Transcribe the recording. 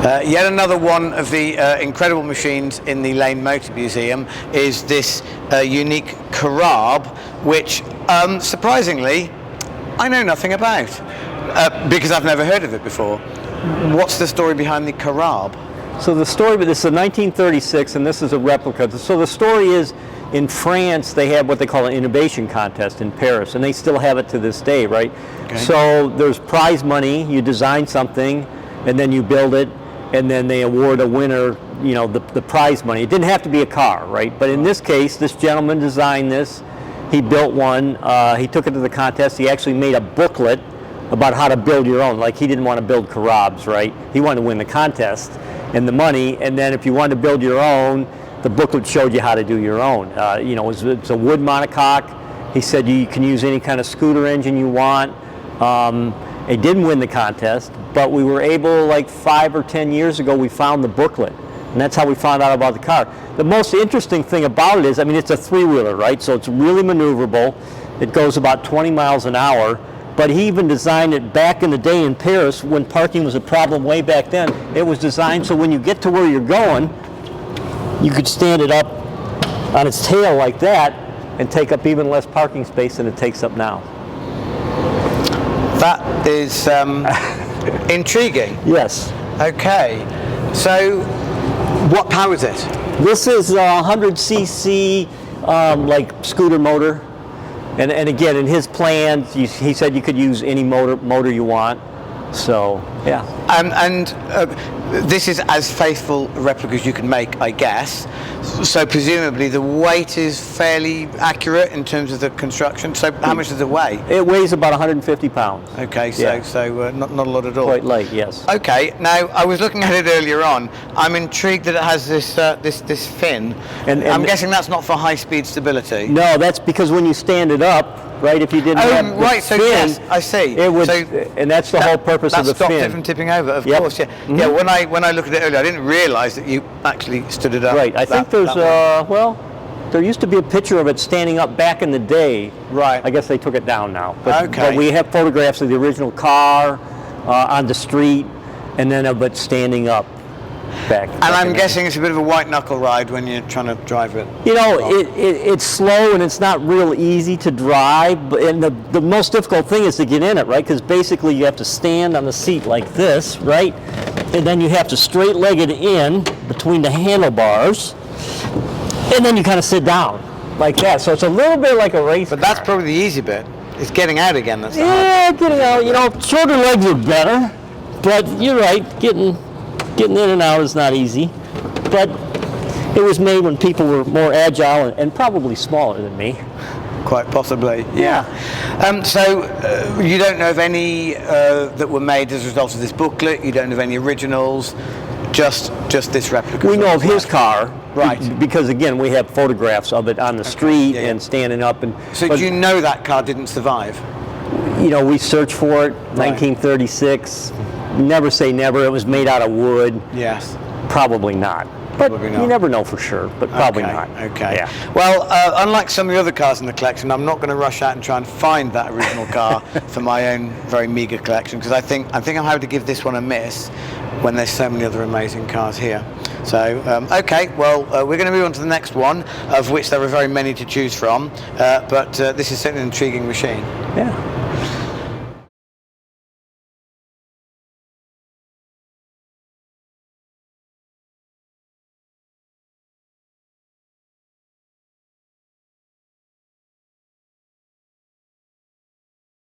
Yet another one of the incredible machines in the Lane Motor Museum is this unique Carabe, which surprisingly I know nothing about because I've never heard of it before. What's the story behind the Carabe? So the story, but this is a 1936, and this is a replica. So the story is, in France, they have what they call an innovation contest in Paris, and they still have it to this day, right? Okay. So there's prize money. You design something, and then you build it, and then they award a winner, you know, the prize money. It didn't have to be a car, right? But in this case, this gentleman designed this. He built one. He took it to the contest. He actually made a booklet about how to build your own. Like, he didn't want to build Carabes, right? He wanted to win the contest and the money, and then if you wanted to build your own, the booklet showed you how to do your own. You know, it's a wood monocoque. He said you can use any kind of scooter engine you want. It didn't win the contest, but we were able, like 5 or 10 years ago, we found the booklet, and that's how we found out about the car. The most interesting thing about it is, I mean, it's a three-wheeler, right? So it's really maneuverable. It goes about 20 miles an hour. But he even designed it back in the day in Paris when parking was a problem way back then. It was designed so when you get to where you're going, you could stand it up on its tail like that and take up even less parking space than it takes up now. That is intriguing. Yes. Okay. So what powers it? This is a 100cc like scooter motor. And again, in his plans, he said you could use any motor you want. So, yeah. And this is as faithful a replica as you can make, I guess. So presumably the weight is fairly accurate in terms of the construction. So how much does it weigh? It weighs about 150 pounds. Okay, so not a lot at all. Quite light, yes. Okay, now I was looking at it earlier on. I'm intrigued that it has this this fin. And I'm guessing that's not for high-speed stability. No, that's because when you stand it up, right, if you didn't have the right, so fin, yes, I see. It would, and that's the whole purpose of the fin. That stopped it from tipping over, of course, yeah. Mm-hmm. Yeah, when I looked at it earlier, I didn't realise that you actually stood it up. Right, I think there's, well, there used to be a picture of it standing up back in the day. Right. I guess they took it down now. But, okay. But we have photographs of the original car on the street, and then of it standing up back. And I'm guessing it's a bit of a white knuckle ride when you're trying to drive it. You know, it's slow and it's not real easy to drive, and the most difficult thing is to get in it, right? Because basically you have to stand on the seat like this, right? And then you have to straight leg it in between the handlebars, and then you kind of sit down like that. So it's a little bit like a race But car. that's probably the easy bit. It's getting out again. That's getting out. You know, shorter legs are better, but you're right. Getting in and out is not easy. But it was made when people were more agile and probably smaller than me. Quite possibly, yeah. So you don't know of any that were made as a result of this booklet. You don't know of any originals. Just this replica. We know of his car, right? Because again, we have photographs of it on the street and standing up. And so, do you know that car didn't survive? You know, we searched for it. 1936. Never say never. It was made out of wood. Yes. Probably not. But you never know for sure, but probably not. Okay. Yeah. Well, unlike some of the other cars in the collection, I'm not going to rush out and try and find that original car for my own very meager collection, because I think I'm having to give this one a miss when there's so many other amazing cars here. So, okay, well, we're going to move on to the next one, of which there are very many to choose from, but this is certainly an intriguing machine. Yeah.